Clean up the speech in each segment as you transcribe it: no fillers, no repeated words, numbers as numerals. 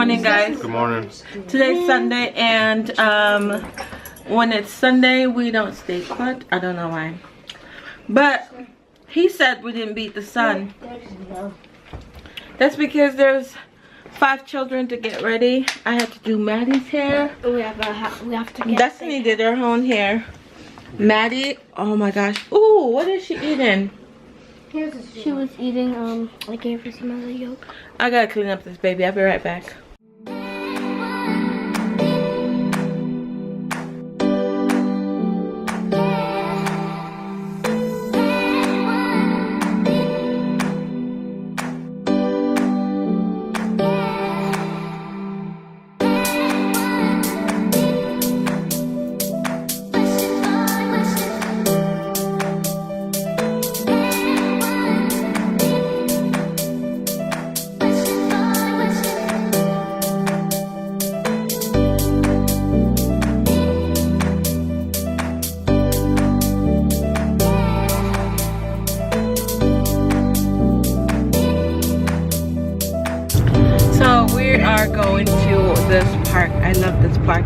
morning, guys. Good morning. Today's Sunday, and when it's Sunday, we don't stay put. I don't know why. But he said we didn't beat the sun. That's because there's 5 children to get ready. I had to do Maddie's hair. We have to get Destiny did her own hair. Maddie, oh my gosh. Ooh, what is she eating? She was eating, I gave her some of the yolk. I gotta clean up this baby. I'll be right back. Going to this park. I love this park.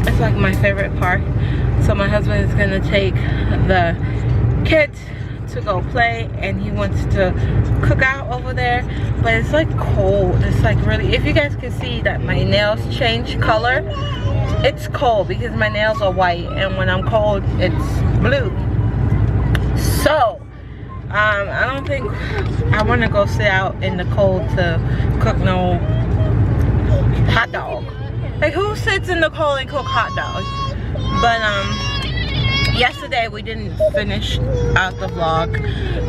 It's like my favorite park. So my husband is gonna take the kids to go play, and he wants to cook out over there, but it's like cold. It's like really, if you guys can see that my nails change color, it's cold because my nails are white, and when I'm cold it's blue. So I don't think I want to go sit out in the cold to cook no hot dog. Like, who sits in the cold and cook hot dog? But yesterday we didn't finish out the vlog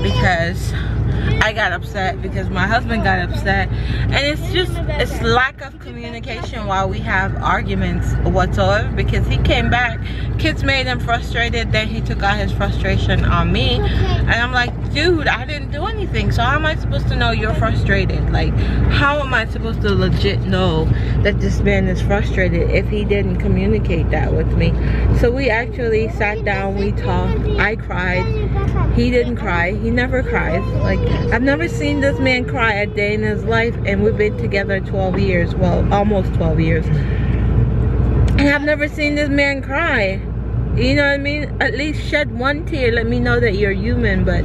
because I got upset, because my husband got upset, and it's lack of communication while we have arguments whatsoever, because he came back, kids made him frustrated, then he took out his frustration on me, and I'm like, dude, I didn't do anything, so how am I supposed to know you're frustrated? Like, how am I supposed to legit know that this man is frustrated if he didn't communicate that with me? So we actually sat down, we talked, I cried, he didn't cry, he never cries. Like, I've never seen this man cry a day in his life, and we've been together 12 years, well, almost 12 years. And I've never seen this man cry. You know what I mean? At least shed one tear, let me know that you're human, but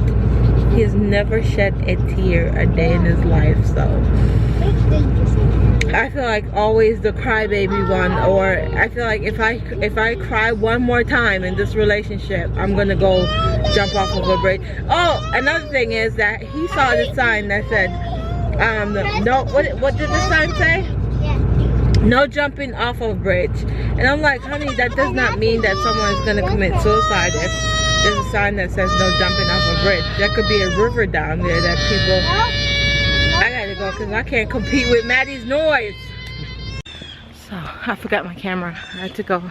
he's never shed a tear a day in his life, so. I feel like always the crybaby one, or I feel like if I cry one more time in this relationship, I'm gonna go jump off of a bridge. Oh, another thing is that he saw the sign that said, no, what did the sign say? No jumping off of a bridge. And I'm like, honey, that does not mean that someone is gonna commit suicide if there's a sign that says no jumping off a bridge. There could be a river down there that people. I gotta go because I can't compete with Maddie's noise. So I forgot my camera. I had to go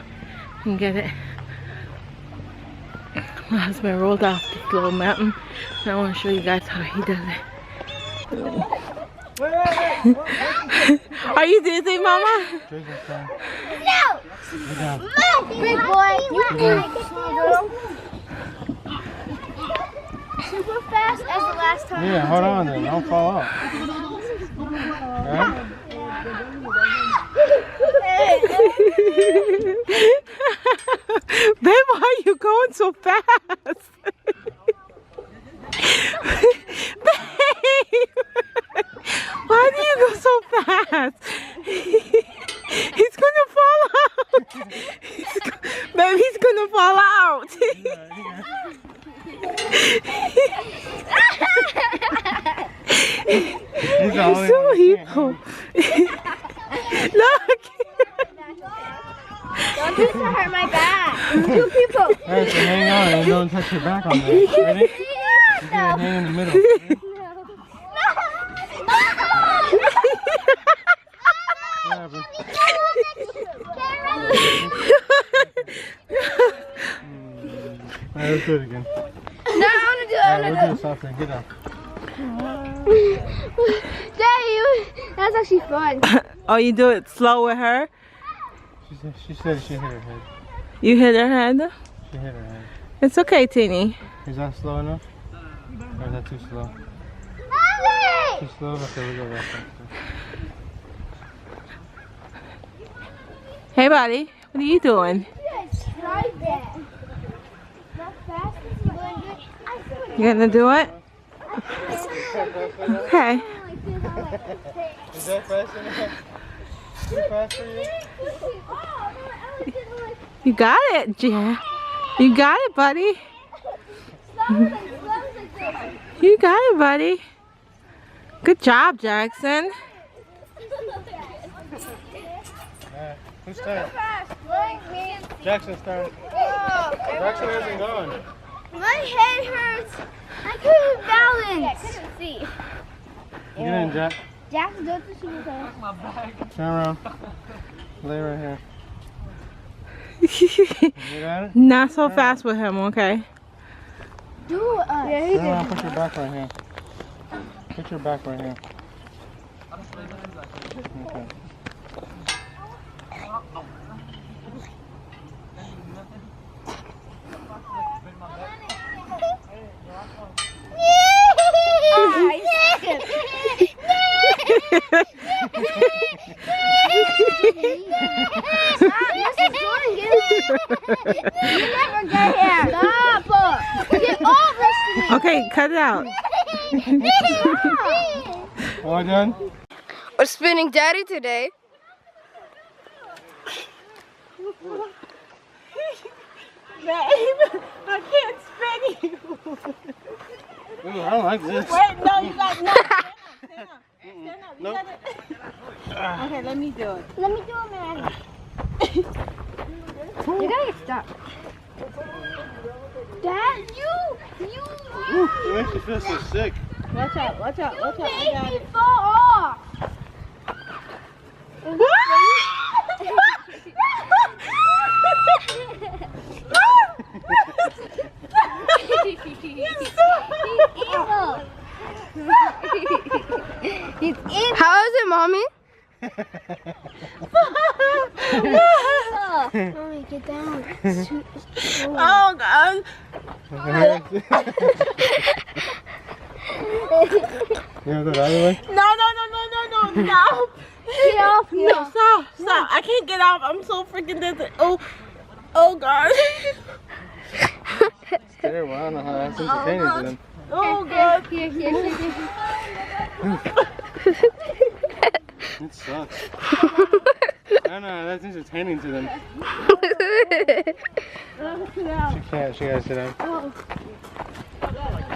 and get it. My husband rolled off this little mountain, and I want to show you guys how he does it. Are you dizzy, Mama? No! Big boy, super fast as the last time. Yeah, hold on then, don't fall off. Okay? Babe, why are you going so fast? Babe, why do you go so fast? He's gonna fall out. Babe, he's gonna fall out. He's so evil. Look. Don't do it to hurt my back. 2 people. Alright, so hang on and don't touch your back on this. Ready? You're gonna hang in the middle. Ready? What happened? Alright, let's do it again. No, I want to do it. Alright, we'll do it softly. Get up. Daddy, that's actually fun. Oh, you do it slow with her? She said she hit her head. You hit her head? She hit her head. It's okay, Teeny. Is that slow enough? Or is that too slow? Too slow? Okay, we'll go back faster. Hey, buddy. What are you doing? You gonna do it? Okay. Is that fast enough? Too fast for you? You got it, Jan. You got it, buddy. You got it, buddy. Good job, Jaxson. Who's starting? Jaxson started. Jaxson hasn't gone. My head hurts. I couldn't balance. I couldn't see. Get in, Jack. Jackson, don't you see me? Turn around. Lay right here. You got it? Not so fast with him, okay? Do us. Yeah, he Turn around, put your back right here. Put your back right here. Okay. Okay, cut it out. All done? We're spinning daddy today. I can't spin you. Ooh, I don't like this. Wait, no, you got no. Stand up. Stand up. You Nope. gotta... Okay, let me do it. Let me do it, man. You gotta get stuck. Dad, you. Ooh, it makes you feel so sick. Watch out, watch out, watch out. I got Made me it. fall off. He's evil. How is it, mommy? Mommy, get down. Oh, God. You wanna go the other way? No, stop. Get off. No, stop. I can't get off. I'm so freaking dizzy. Oh, God. Terrible. I don't know how that's entertaining to them. Oh, God. Here. It sucks. I don't know, that's entertaining to them. She can't, she gotta sit down.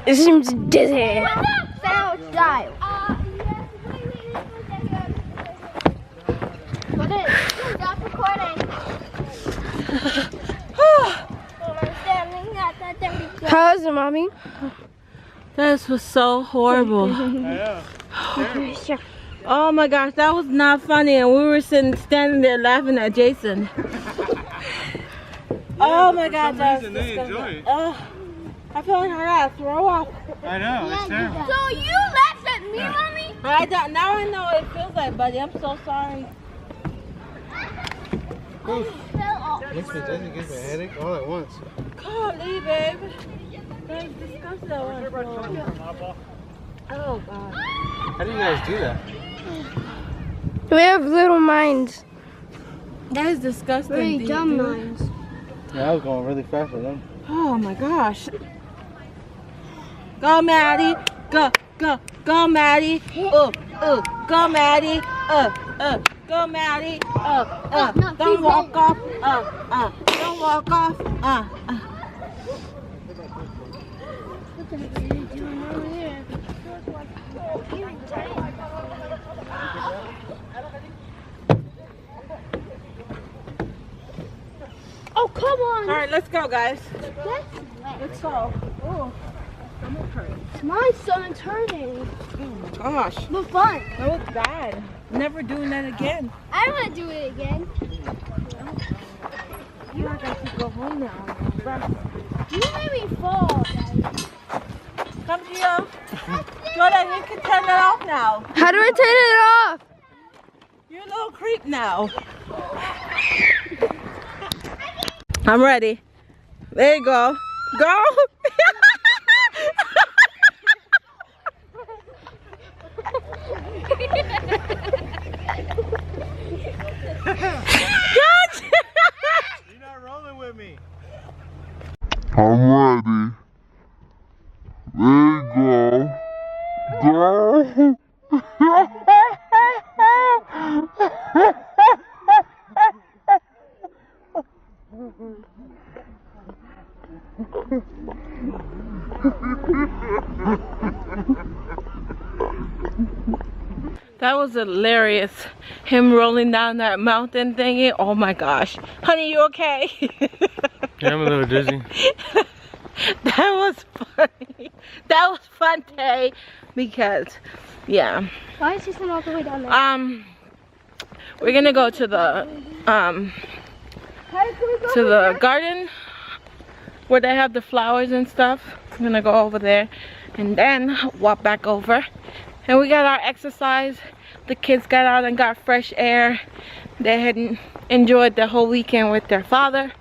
It seems dizzy. Sound style. Put it. Stop recording. How is it, mommy? This was so horrible. I know. Terrible. Oh my gosh, that was not funny, and we were standing there laughing at Jason. Oh my God, that was they enjoy disgusting. it. Oh, I feel like I gotta throw up. I know, it's terrible. So you laughed at me, mommy? Now I know what it feels like, buddy. I'm so sorry. Makes me dizzy, gives me a headache all at once. Golly, babe. That's disgusting. Oh God. How do you guys do that? We have little minds. That is disgusting. Very dude. dumb minds. Yeah, I was going really fast with them. Oh my gosh. Go Maddie. Go, Maddie. Go Maddie. Go Maddie. Don't walk off. Don't walk off. Oh, come on. All right, let's go, guys. That's wet. Let's go. Oh, My stomach's hurting. gosh. But fun. That was bad. Never doing that again. I want to do it again. You I got to go home now. You made me fall, Daddy. Come, Gio. Jordan, you can turn it off now. How do I turn it off? You're a little creep now. I'm ready. There you go. Go. Gotcha. I'm ready. There you go. Go. That was hilarious. Him rolling down that mountain thingy. Oh my gosh. Honey, you okay? Yeah, I'm a little dizzy. That was funny. That was fun day because, yeah. Why is he sitting all the way down there? We're gonna go to the garden where they have the flowers and stuff. I'm gonna go over there and then walk back over. And we got our exercise. The kids got out and got fresh air. They hadn't enjoyed the whole weekend with their father.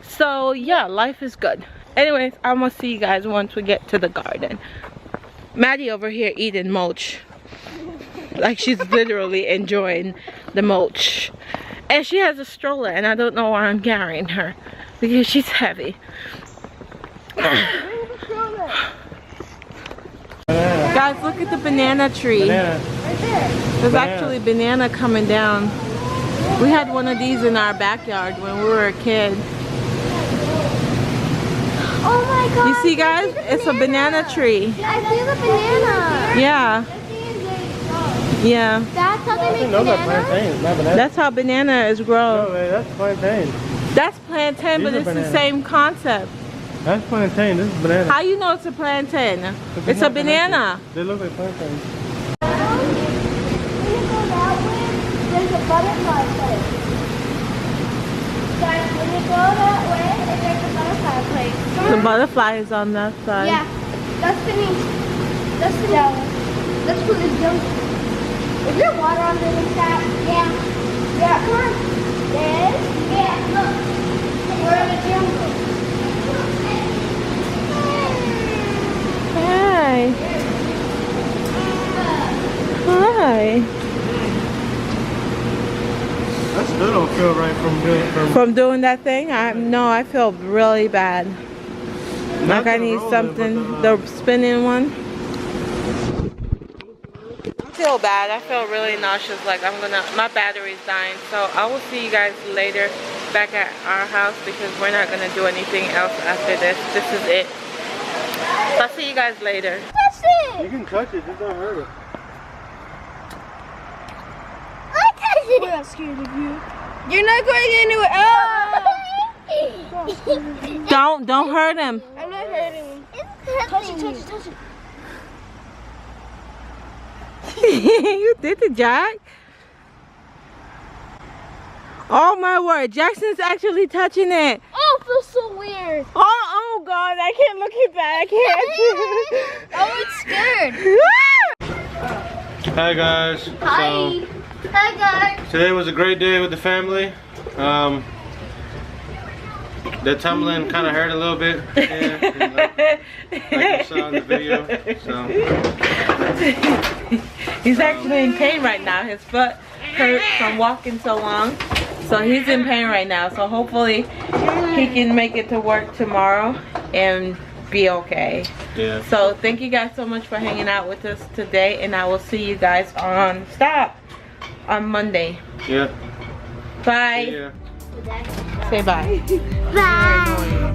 So yeah, life is good. Anyways, I'm gonna see you guys once we get to the garden. Maddie over here eating mulch. Like she's literally enjoying the mulch. And she has a stroller and I don't know why I'm carrying her. Because she's heavy. Guys, look at the banana tree. Banana. There's actually banana coming down. We had one of these in our backyard when we were a kid. Oh my god. You see, guys? It's a banana tree. I see the banana. Yeah. Yeah. That's how they make Those are bananas? plantains, not bananas. That's how banana is No, grown. man, that's plantain. That's plantain, These but are it's the bananas. same concept. That's plantain. This is banana. How you know it's a plantain? It's a banana. They look like plantains. When you go that way, there's a butterfly place. Guys, when you go that way, there's a butterfly place. The butterfly is on that side. Yeah, that's finished. That's finished. That's cool. It's jungle. Is there water on this side? Yeah. Yeah, come on. Yes. Yeah, look. We're in the jungle. Hi. Hi. I still don't feel right from From doing that thing? I feel really bad. Like I need something, the spinning one. I feel bad. I feel really nauseous, like my battery's dying. So I will see you guys later back at our house because we're not gonna do anything else after this. This is it. So I'll see you guys later. Touch You it. can touch it, just don't hurt it. I touched it. We're not scared of you. You're not going anywhere. Oh! Don't hurt him. I'm not hurting him. Touch it, touch it, touch it. You did it, Jack. Oh my word, Jackson's actually touching it. Oh, it feels so weird. Oh God, I can't look at that. I Oh, it's scared. can't. Hi guys. Hi. Hi, guys. So today was a great day with the family. The tumbling kind of hurt a little bit. Yeah, like you saw in the video. So He's actually in pain right now. His foot hurts from walking so long. So he's in pain right now. So hopefully he can make it to work tomorrow and be okay. yeah. So thank you guys so much for hanging out with us today. And I will see you guys on Monday. Yeah. Bye. Yeah. Say bye. Bye.